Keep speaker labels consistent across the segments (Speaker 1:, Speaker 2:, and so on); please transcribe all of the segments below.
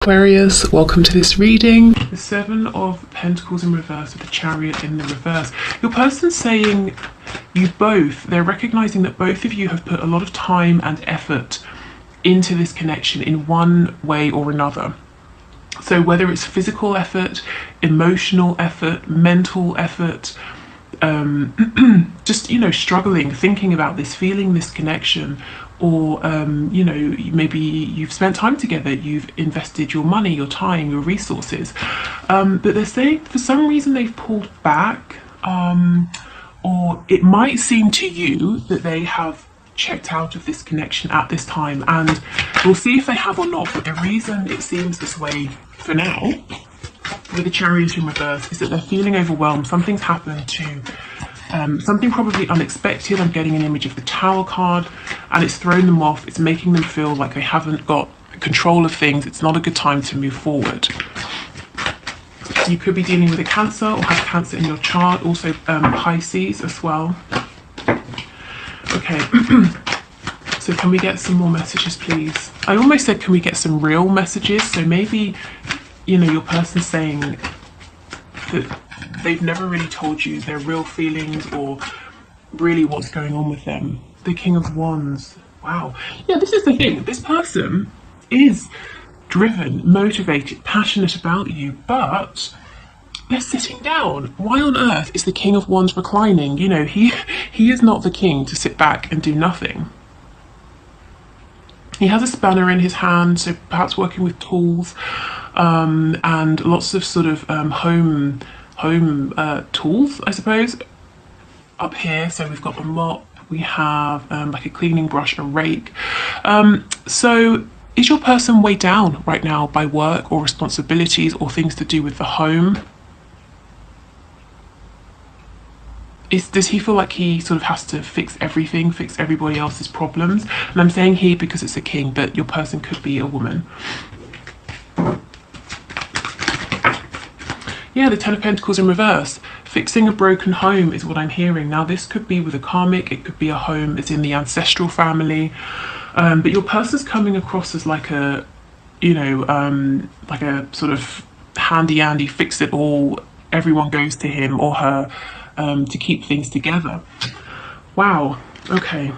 Speaker 1: Aquarius, welcome to this reading. The Seven of Pentacles in reverse with the Chariot in the reverse. Your person's saying they're recognizing that both of you have put a lot of time and effort into this connection in one way or another. So whether it's physical effort, emotional effort, mental effort, just, struggling, thinking about this, feeling this connection, or, maybe you've spent time together, you've invested your money, your time, your resources. But they're saying for some reason they've pulled back, or it might seem to you that they have checked out of this connection at this time, and we'll see if they have or not. But the reason it seems this way for now with the Chariot in reverse is that they're feeling overwhelmed. Something's happened to something probably unexpected. I'm getting an image of the Tower card, and it's thrown them off. It's making them feel like they haven't got control of things. It's not a good time to move forward. You could be dealing with a Cancer or have Cancer in your chart, also Pisces as well. Okay, so can we get some more messages, please? I almost said, can we get some real messages? So maybe, your person's saying that they've never really told you their real feelings or really what's going on with them. The King of Wands. Wow. Yeah, this is the thing. This person is driven, motivated, passionate about you, but they're sitting down. Why on earth is the King of Wands reclining? He is not the king to sit back and do nothing. He has a spanner in his hand, so perhaps working with tools, and lots of sort of home tools, I suppose, up here. So we've got a mop, we have like a cleaning brush, a rake. So is your person weighed down right now by work or responsibilities or things to do with the home? Does he feel like he sort of has to fix everything, fix everybody else's problems? And I'm saying he because it's a king, but your person could be a woman. Yeah, the Ten of Pentacles in reverse. Fixing a broken home is what I'm hearing. Now, this could be with a karmic. It could be a home as in the ancestral family. But your person's coming across as like a, like a sort of handy-andy, fix-it-all. Everyone goes to him or her to keep things together. Wow. Okay.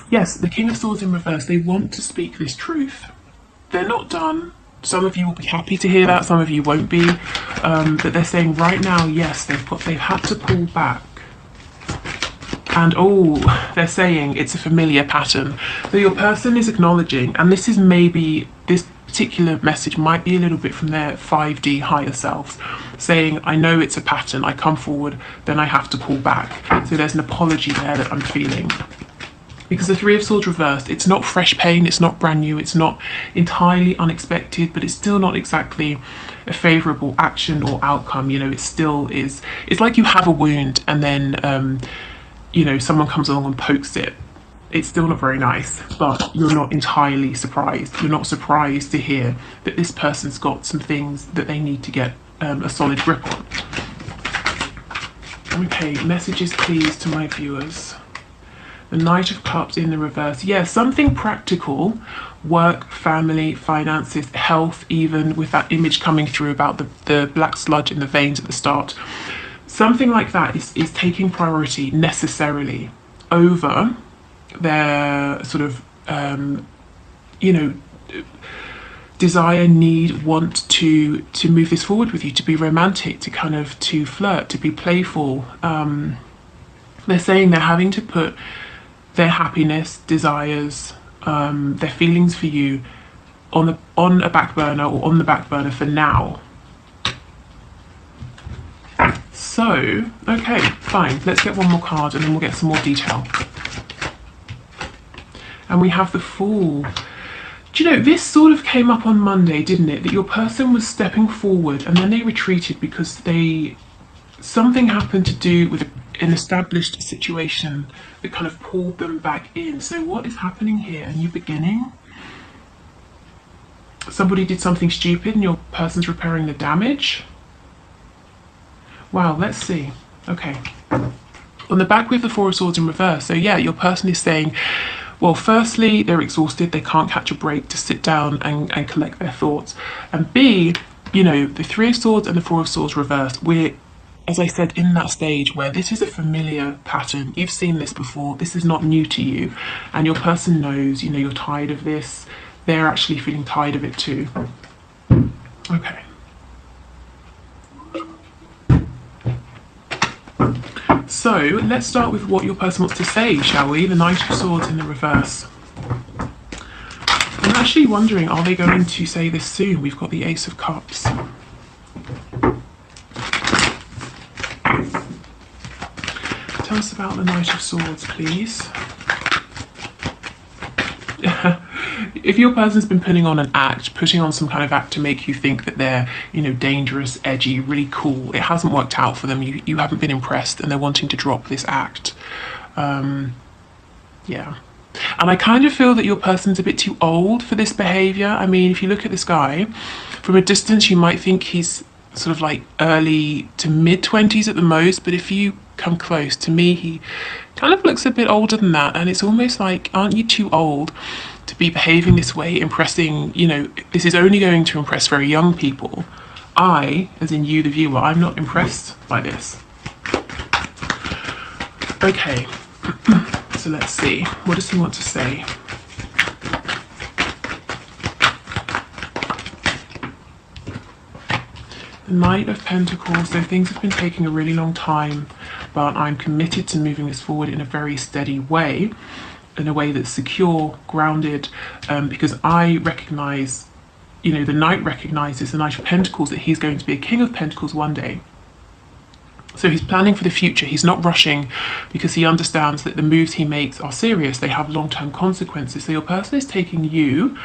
Speaker 1: Yes, the King of Swords in reverse. They want to speak this truth. They're not done. Some of you will be happy to hear that, some of you won't be. But they're saying right now, yes, they've had to pull back. And they're saying it's a familiar pattern. So your person is acknowledging, and this is maybe, this particular message might be a little bit from their 5D higher selves, saying, I know it's a pattern, I come forward, then I have to pull back. So there's an apology there that I'm feeling. Because the Three of Swords reversed, it's not fresh pain, it's not brand new, it's not entirely unexpected, but it's still not exactly a favourable action or outcome. It still is. It's like you have a wound and then, someone comes along and pokes it. It's still not very nice, but you're not entirely surprised. You're not surprised to hear that this person's got some things that they need to get a solid grip on. Okay, messages please to my viewers. The Knight of Cups in the reverse. Yeah, something practical, work, family, finances, health, even with that image coming through about the black sludge in the veins at the start. Something like that is taking priority necessarily over their sort of, desire, need, want to move this forward with you, to be romantic, to flirt, to be playful. They're saying they're having to put their happiness, desires, their feelings for you on a back burner or on the back burner for now. So, okay, fine. Let's get one more card and then we'll get some more detail. And we have the Fool. Do you know, this sort of came up on Monday, didn't it? That your person was stepping forward and then they retreated because something happened to do with an established situation that kind of pulled them back in. So what is happening here? A new beginning? Somebody did something stupid and your person's repairing the damage? Wow, let's see. Okay. On the back we have the Four of Swords in reverse. So yeah, your person is saying, Well, firstly, they're exhausted. They can't catch a break to sit down and collect their thoughts. And B, you know, the Three of Swords and the Four of Swords reversed. We're, as I said, in that stage where this is a familiar pattern. You've seen this before. This is not new to you. And your person knows, you know, you're tired of this. They're actually feeling tired of it too. Okay. So let's start with what your person wants to say, shall we? The Knight of Swords in the reverse. I'm actually wondering, are they going to say this soon? We've got the Ace of Cups. Tell us about the Knight of Swords, please. If your person's been putting on some kind of act to make you think that they're, you know, dangerous, edgy, really cool, it hasn't worked out for them, you haven't been impressed, and they're wanting to drop this act. Yeah. And I kind of feel that your person's a bit too old for this behaviour. I mean, if you look at this guy, from a distance you might think he's sort of like early to mid-20s at the most, but if you come close, to me he kind of looks a bit older than that, and it's almost like, aren't you too old to be behaving this way, impressing, you know, this is only going to impress very young people. I, as in you the viewer, I'm not impressed by this. Okay, so let's see, what does he want to say? The Knight of Pentacles, so things have been taking a really long time, but I'm committed to moving this forward in a very steady way, in a way that's secure, grounded, because I recognise, you know, the Knight recognises, the Knight of Pentacles, that he's going to be a King of Pentacles one day. So he's planning for the future. He's not rushing because he understands that the moves he makes are serious. They have long-term consequences. So your person is taking you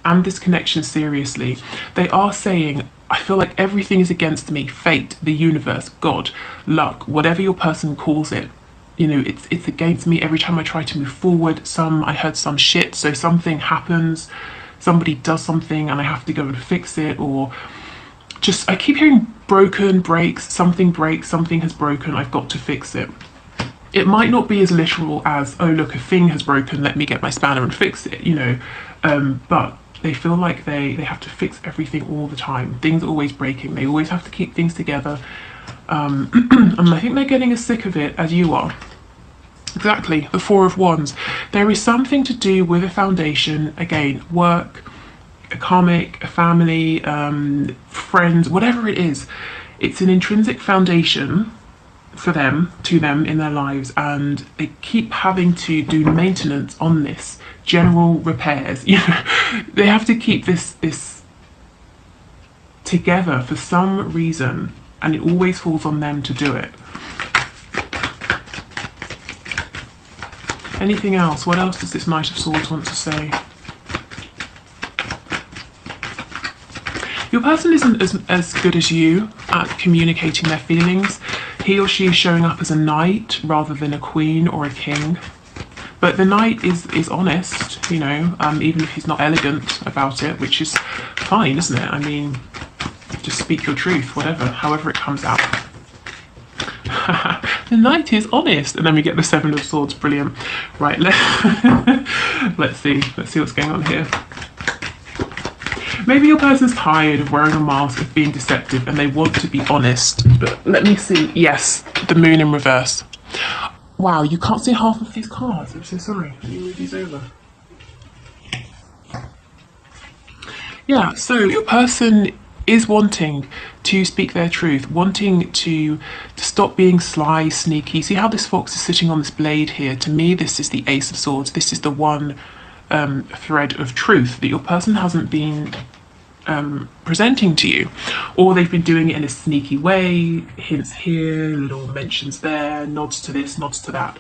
Speaker 1: and this connection seriously. They are saying, I feel like everything is against me. Fate, the universe, God, luck, whatever your person calls it. You know, it's against me every time I try to move forward. I heard some shit, so something happens, somebody does something and I have to go and fix it, or just, I keep hearing broken, breaks, something has broken, I've got to fix it. It might not be as literal as, oh look, a thing has broken, let me get my spanner and fix it, you know, but they feel like they have to fix everything all the time. Things are always breaking, they always have to keep things together. And I think they're getting as sick of it as you are. Exactly, the Four of Wands. There is something to do with a foundation, again, work, a karmic, a family, friends, whatever it is. It's an intrinsic foundation for them, to them in their lives, and they keep having to do maintenance on this, general repairs. You know, they have to keep this together for some reason, and it always falls on them to do it. Anything else? What else does this Knight of Swords want to say? Your person isn't as good as you at communicating their feelings. He or she is showing up as a knight rather than a queen or a king. But the knight is honest, you know, even if he's not elegant about it, which is fine, isn't it? I mean, just speak your truth, whatever, however it comes out. The knight is honest, and then we get the Seven of Swords. Brilliant. Right, let's see what's going on here. Maybe your person's tired of wearing a mask, of being deceptive, and they want to be honest. But let me see. Yes, the Moon in reverse. Wow, you can't see half of these cards. I'm so sorry. Let me move these over. Yeah, so your person is wanting to speak their truth, wanting to stop being sly, sneaky. See how this fox is sitting on this blade here? To me, this is the Ace of Swords. This is the one thread of truth that your person hasn't been presenting to you, or they've been doing it in a sneaky way, hints here, little mentions there, nods to this, nods to that.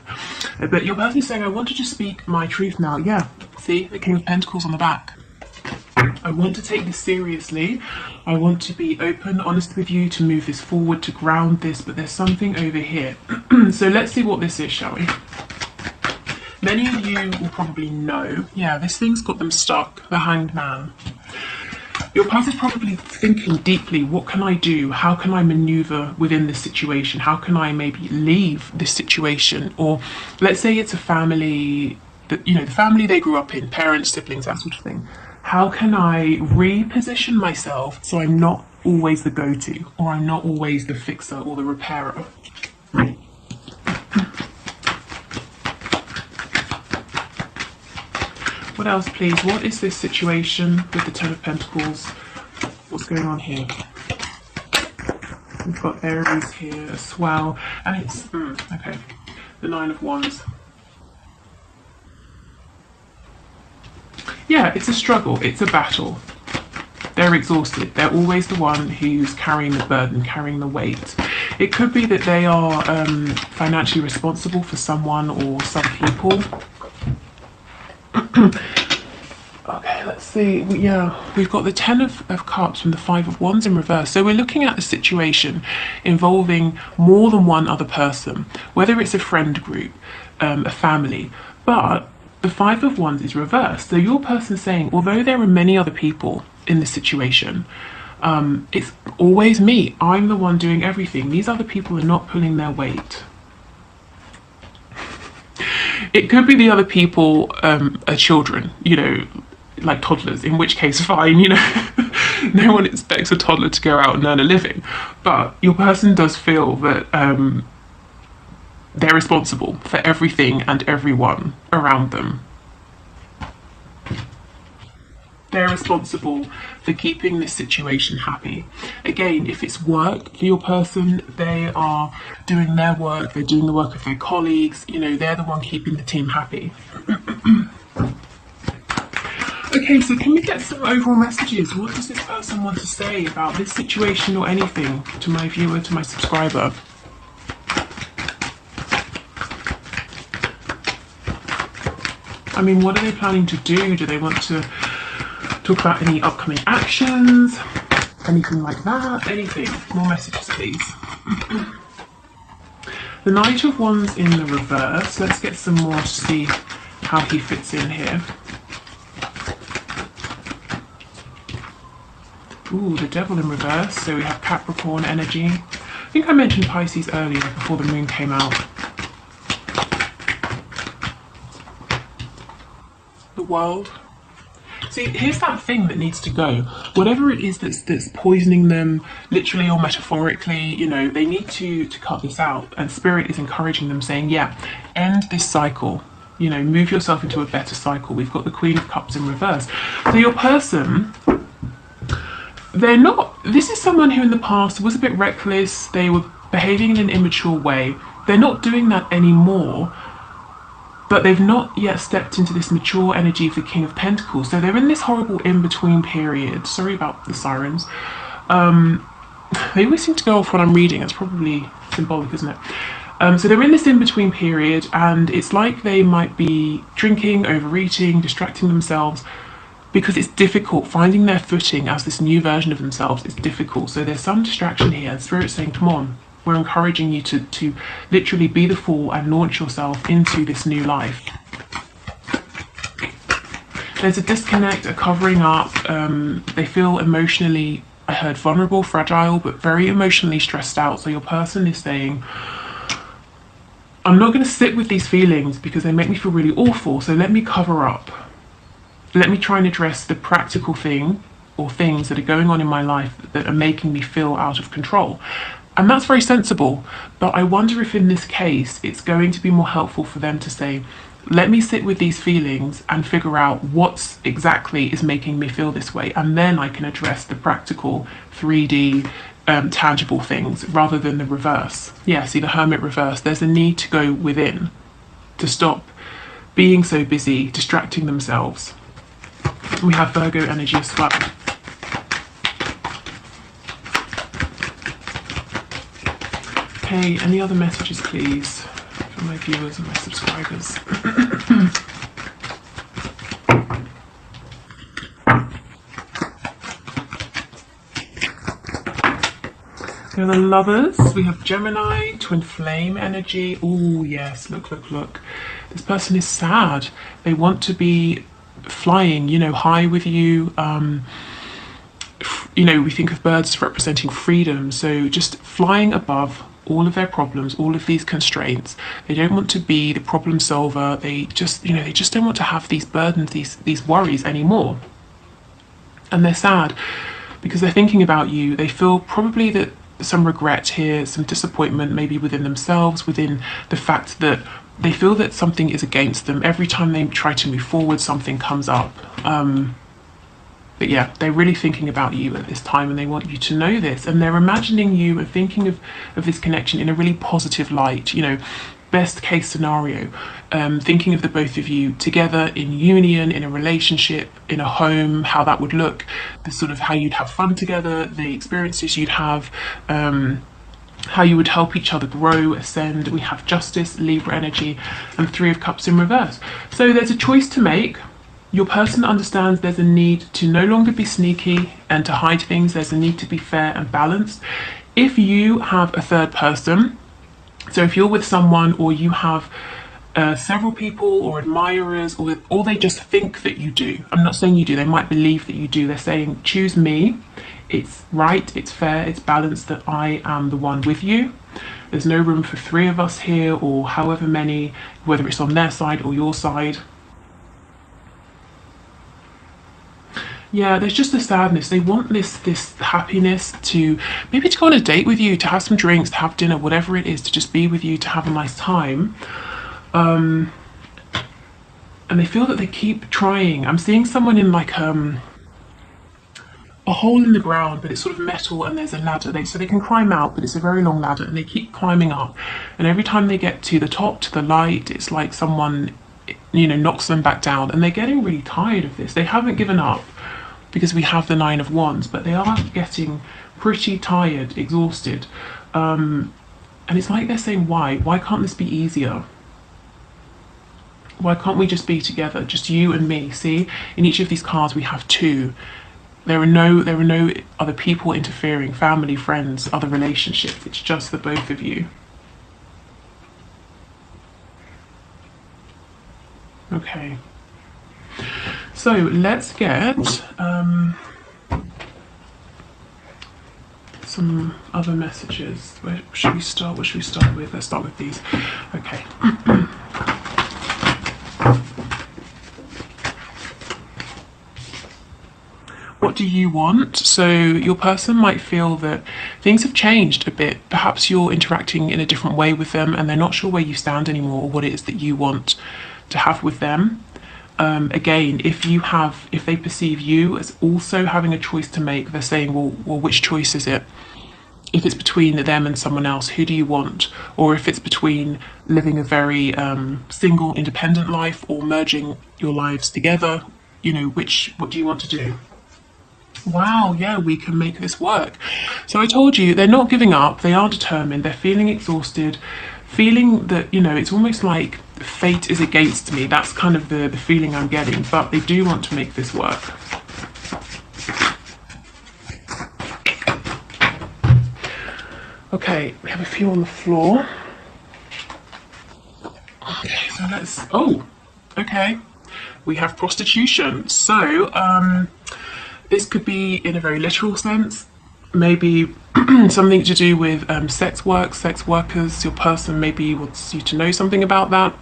Speaker 1: But your person is saying, I want to just speak my truth now. Yeah, see, the King of Pentacles on the back. I want to take this seriously. I want to be open, honest with you, to move this forward, to ground this, but there's something over here. So let's see what this is, shall we? Many of you will probably know, yeah, this thing's got them stuck, the Hanged Man. Your person's probably thinking deeply, what can I do? How can I maneuver within this situation? How can I maybe leave this situation? Or let's say it's a family the family they grew up in, parents, siblings, that sort of thing. How can I reposition myself so I'm not always the go-to, or I'm not always the fixer or the repairer? What else, please? What is this situation with the Ten of Pentacles? What's going on here? We've got Aries here as well, and it's okay. The Nine of Wands. Yeah, it's a struggle. It's a battle. They're exhausted. They're always the one who's carrying the burden, carrying the weight. It could be that they are financially responsible for someone or some people. Okay, let's see. Yeah, we've got the Ten of Cups from the Five of Wands in reverse. So we're looking at a situation involving more than one other person, whether it's a friend group, a family. But the Five of Wands is reversed. So your person's saying, although there are many other people in this situation, it's always me. I'm the one doing everything. These other people are not pulling their weight. It could be the other people are children, like toddlers, in which case fine, no one expects a toddler to go out and earn a living. But your person does feel that they're responsible for everything and everyone around them. They're responsible for keeping this situation happy. Again, if it's work for your person, they are doing their work, they're doing the work of their colleagues, they're the one keeping the team happy. Okay, so can we get some overall messages? What does this person want to say about this situation or anything to my viewer, to my subscriber? I mean, what are they planning to do? Do they want to talk about any upcoming actions? Anything like that? Anything? More messages, please. The Knight of Wands in the reverse. Let's get some more to see how he fits in here. Ooh, the Devil in reverse. So we have Capricorn energy. I think I mentioned Pisces earlier before the moon came out. The World. See, here's that thing that needs to go. Whatever it is that's poisoning them, literally or metaphorically, they need to cut this out. And Spirit is encouraging them, saying, yeah, end this cycle. Move yourself into a better cycle. We've got the Queen of Cups in reverse. So your person, they're not, this is someone who in the past was a bit reckless. They were behaving in an immature way. They're not doing that anymore. But they've not yet stepped into this mature energy of the King of Pentacles. So they're in this horrible in-between period. Sorry about the sirens. They always seem to go off when I'm reading. It's probably symbolic, isn't it? So they're in this in-between period, and it's like they might be drinking, overeating, distracting themselves, because it's difficult. Finding their footing as this new version of themselves is difficult. So there's some distraction here. Spirit's saying, come on. We're encouraging you to literally be the fool and launch yourself into this new life. There's a disconnect, a covering up. They feel emotionally, I heard vulnerable, fragile, but very emotionally stressed out. So your person is saying, I'm not going to sit with these feelings because they make me feel really awful. So let me cover up. Let me try and address the practical thing or things that are going on in my life that are making me feel out of control. And that's very sensible, but I wonder if in this case it's going to be more helpful for them to say, let me sit with these feelings and figure out what exactly is making me feel this way, and then I can address the practical 3D tangible things rather than the reverse. Yeah, see the Hermit reverse. There's a need to go within, to stop being so busy, distracting themselves. We have Virgo energy as well. Okay, any other messages, please, for my viewers and my subscribers? So the Lovers, we have Gemini, Twin Flame energy. Oh yes, look. This person is sad. They want to be flying, high with you, you know, we think of birds representing freedom, so just flying above all of their problems, all of these constraints. They don't want to be the problem solver. They just, you know, they just don't want to have these burdens, these worries anymore. And they're sad because they're thinking about you. They feel probably that some regret here, some disappointment maybe within themselves, within the fact that they feel that something is against them. Every time they try to move forward, something comes up. But yeah, they're really thinking about you at this time, and they want you to know this. And they're imagining you and thinking of this connection in a really positive light, you know, best case scenario. Thinking of the both of you together in union, in a relationship, in a home, how that would look, the sort of how you'd have fun together, the experiences you'd have, how you would help each other grow, ascend. We have Justice, Libra energy, and Three of Cups in reverse. So there's a choice to make. Your person understands there's a need to no longer be sneaky and to hide things. There's a need to be fair and balanced. If you have a third person, so if you're with someone or you have several people or admirers, or they just think that you do. I'm not saying you do, they might believe that you do. They're saying, choose me. It's right, it's fair, it's balanced that I am the one with you. There's no room for three of us here or however many, whether it's on their side or your side. Yeah, there's just a sadness. They want this happiness to maybe to go on a date with you, to have some drinks, to have dinner, whatever it is, to just be with you, to have a nice time. And they feel that they keep trying. I'm seeing someone in like a hole in the ground, but it's sort of metal, and there's a ladder. So they can climb out, but it's a very long ladder, and they keep climbing up. And every time they get to the top, to the light, it's like someone, you know, knocks them back down, and they're getting really tired of this. They haven't given up, because we have the Nine of Wands, but they are getting pretty tired, exhausted. And it's like they're saying, why? Why can't this be easier? Why can't we just be together, just you and me? See, in each of these cards we have two. There are no other people interfering, family, friends, other relationships. It's just the both of you. Okay. So let's get some other messages. Where should we start? What should we start with? Let's start with these. Okay. What do you want? So your person might feel that things have changed a bit. Perhaps you're interacting in a different way with them, and they're not sure where you stand anymore, or what it is that you want to have with them. Again, if they perceive you as also having a choice to make, they're saying, well, which choice is it? If it's between them and someone else, who do you want? Or if it's between living a very single, independent life, or merging your lives together, you know, what do you want to do? Wow, yeah, we can make this work. So I told you, they're not giving up. They are determined. They're feeling exhausted, feeling that, you know, it's almost like fate is against me. That's kind of the feeling I'm getting, but they do want to make this work. Okay, we have a few on the floor. Okay, so okay. We have prostitution. So, this could be in a very literal sense, maybe something to do with sex workers. Your person maybe wants you to know something about that.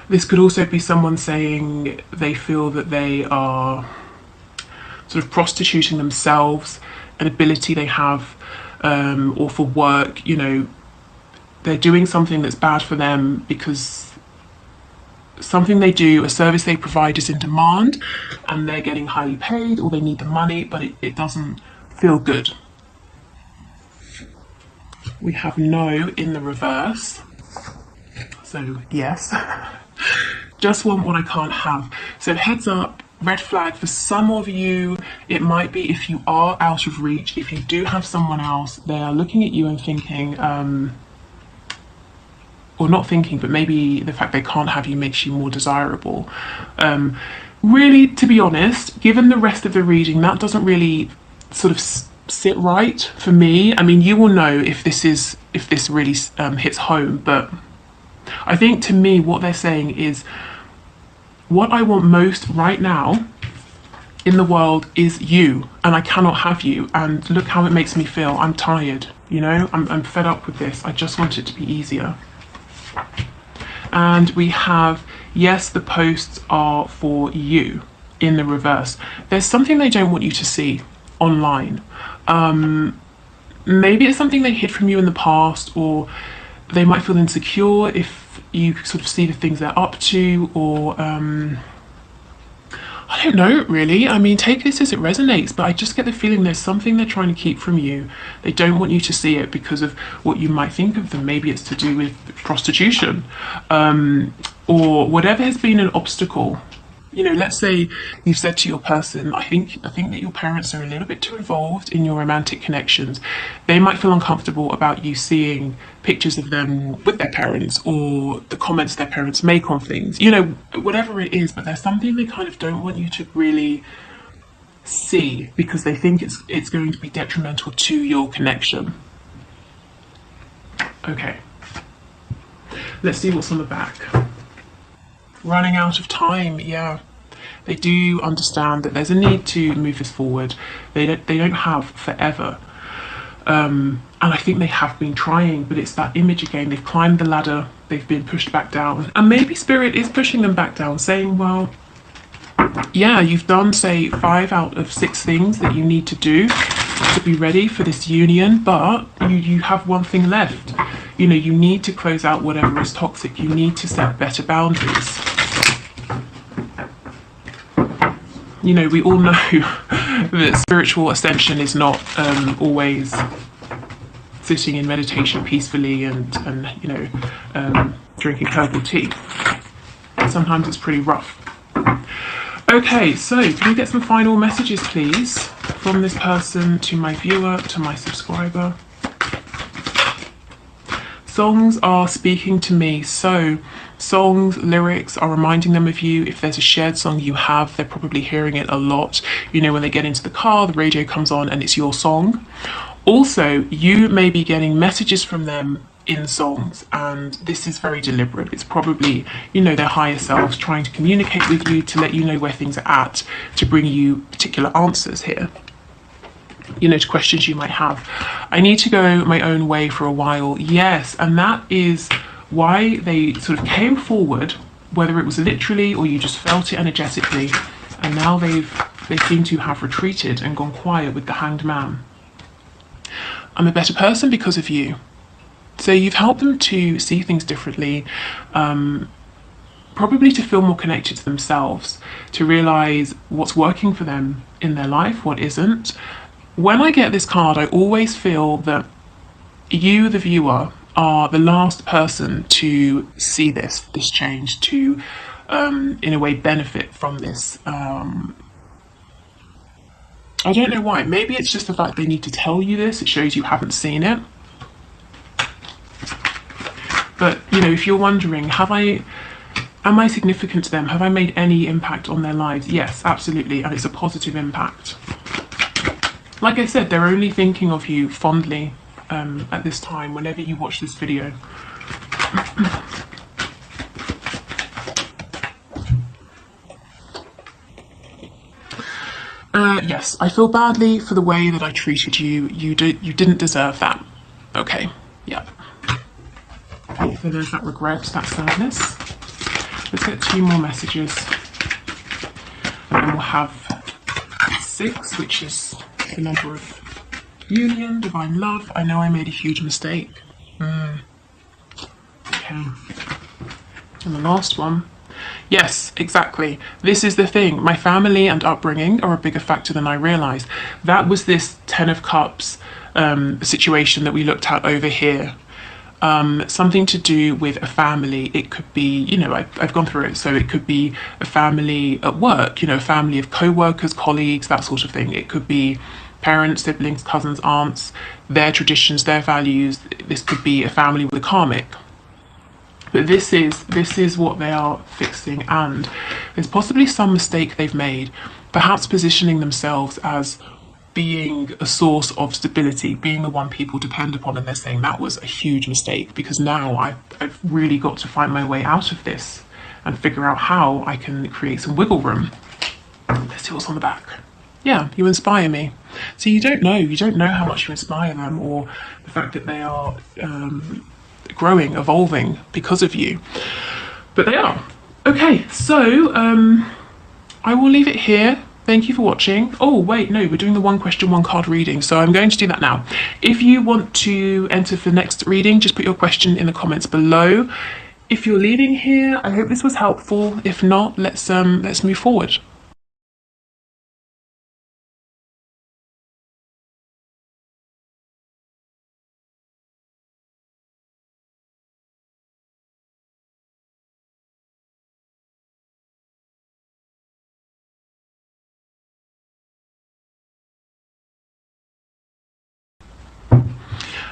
Speaker 1: This could also be someone saying they feel that they are sort of prostituting themselves, an ability they have, or for work, you know, they're doing something that's bad for them because something they do, a service they provide is in demand, and they're getting highly paid, or they need the money, but it doesn't feel good. We have no in the reverse. So yes, just want what I can't have. So heads up, red flag for some of you. It might be if you are out of reach, if you do have someone else, they are looking at you and thinking, or not thinking, but maybe the fact they can't have you makes you more desirable. Really, to be honest, given the rest of the reading, that doesn't really sort of sit right for me. I mean, you will know if this really hits home, but I think to me what they're saying is, what I want most right now in the world is you, and I cannot have you, and look how it makes me feel. I'm tired, you know, I'm fed up with this. I just want it to be easier. And we have, yes, the posts are for you in the reverse. There's something they don't want you to see online. Maybe it's something they hid from you in the past, or they might feel insecure if you sort of see the things they're up to, or I don't know really. I mean, take this as it resonates, but I just get the feeling there's something they're trying to keep from you. They don't want you to see it because of what you might think of them. Maybe it's to do with prostitution, or whatever has been an obstacle. You know, let's say you've said to your person, I think that your parents are a little bit too involved in your romantic connections. They might feel uncomfortable about you seeing pictures of them with their parents, or the comments their parents make on things, you know, whatever it is, but there's something they kind of don't want you to really see because they think it's going to be detrimental to your connection. Okay, let's see what's on the back. Running out of time, yeah. They do understand that there's a need to move this forward. They don't have forever. And I think they have been trying, but it's that image again. They've climbed the ladder, they've been pushed back down. And maybe Spirit is pushing them back down, saying, well, yeah, you've done, say, 5 out of 6 things that you need to do to be ready for this union, but you have one thing left. You know, you need to close out whatever is toxic. You need to set better boundaries. You know, we all know that spiritual ascension is not always sitting in meditation peacefully and you know, drinking herbal tea. Sometimes it's pretty rough. Okay, so can we get some final messages, please, from this person to my viewer, to my subscriber? Songs are speaking to me, so songs, lyrics are reminding them of you. If there's a shared song you have, they're probably hearing it a lot. You know, when they get into the car, the radio comes on and it's your song. Also, you may be getting messages from them in songs, and this is very deliberate. It's probably, you know, their higher selves trying to communicate with you to let you know where things are at, to bring you particular answers here, you know, to questions you might have. I need to go my own way for a while. Yes, and that is why they sort of came forward, whether it was literally or you just felt it energetically, and now they seem to have retreated and gone quiet with the Hanged Man. I'm a better person because of you. So you've helped them to see things differently, probably to feel more connected to themselves, to realize what's working for them in their life, what isn't. When I get this card, I always feel that you, the viewer, are the last person to see this change, to, in a way, benefit from this. I don't know why. Maybe it's just the fact they need to tell you this. It shows you haven't seen it. But, you know, if you're wondering, am I significant to them? Have I made any impact on their lives? Yes, absolutely. And it's a positive impact. Like I said, they're only thinking of you fondly at this time, whenever you watch this video. Yes, I feel badly for the way that I treated you. You didn't deserve that. Okay, yeah. Okay, so there's that regret, that sadness. Let's get 2 more messages. And then we'll have 6, which is the number of union, divine love. I know I made a huge mistake. Okay. And the last one. Yes, exactly. This is the thing. My family and upbringing are a bigger factor than I realised. That was this 10 of Cups situation that we looked at over here. Something to do with a family. It could be, you know, I've gone through it. So it could be a family at work, you know, a family of co-workers, colleagues, that sort of thing. It could be parents, siblings, cousins, aunts, their traditions, their values. This could be a family with a karmic. But this is what they are fixing, and there's possibly some mistake they've made, perhaps positioning themselves as being a source of stability, being the one people depend upon, and they're saying that was a huge mistake because now I've really got to find my way out of this and figure out how I can create some wiggle room. Let's see what's on the back. Yeah, you inspire me. So you don't know how much you inspire them, or the fact that they are growing, evolving because of you. But they are. Okay, so I will leave it here. Thank you for watching. Oh, wait, no, we're doing the one question, one card reading. So I'm going to do that now. If you want to enter for the next reading, just put your question in the comments below. If you're leaving here, I hope this was helpful. If not, let's move forward.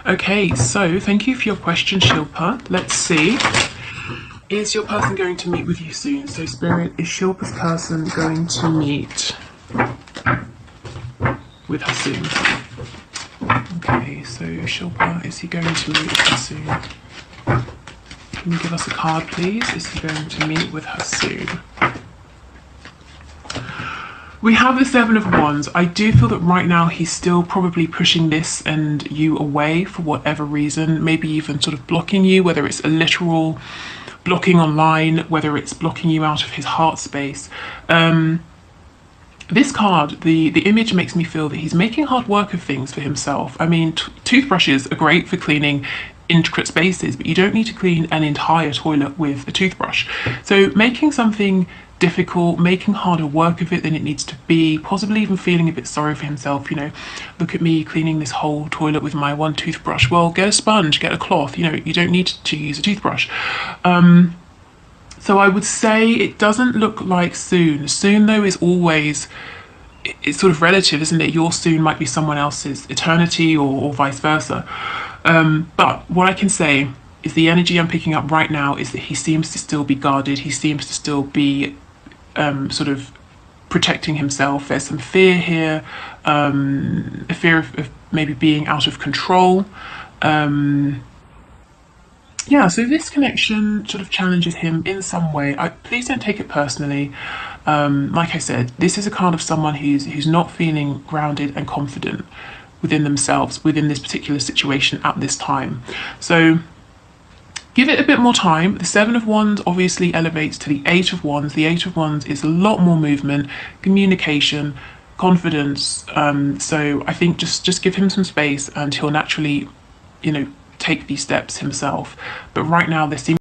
Speaker 1: Okay, so thank you for your question, Shilpa. Let's see. Is your person going to meet with you soon? So Spirit, is Shilpa's person going to meet with her soon? Okay, so Shilpa, is he going to meet with her soon? Can you give us a card, please? Is he going to meet with her soon? We have the Seven of Wands. I do feel that right now he's still probably pushing this and you away for whatever reason, maybe even sort of blocking you, whether it's a literal blocking online, whether it's blocking you out of his heart space. This card, the image makes me feel that he's making hard work of things for himself. I mean, toothbrushes are great for cleaning intricate spaces, but you don't need to clean an entire toilet with a toothbrush. So making something difficult, making harder work of it than it needs to be, possibly even feeling a bit sorry for himself, you know, look at me cleaning this whole toilet with my one toothbrush. Well, get a sponge, get a cloth, you know, you don't need to use a toothbrush. So I would say it doesn't look like soon. Soon though is always, it's sort of relative, isn't it? Your soon might be someone else's eternity, or vice versa. But what I can say is the energy I'm picking up right now is that he seems to still be guarded. He seems to still be sort of protecting himself. There's some fear here, a fear of maybe being out of control. Yeah, so this connection sort of challenges him in some way. Please don't take it personally. Like I said, this is a card of someone who's not feeling grounded and confident within themselves, within this particular situation at this time. So give it a bit more time. The Seven of Wands obviously elevates to the Eight of Wands. The Eight of Wands is a lot more movement, communication, confidence. So I think just give him some space and he'll naturally, you know, take these steps himself. But right now there seems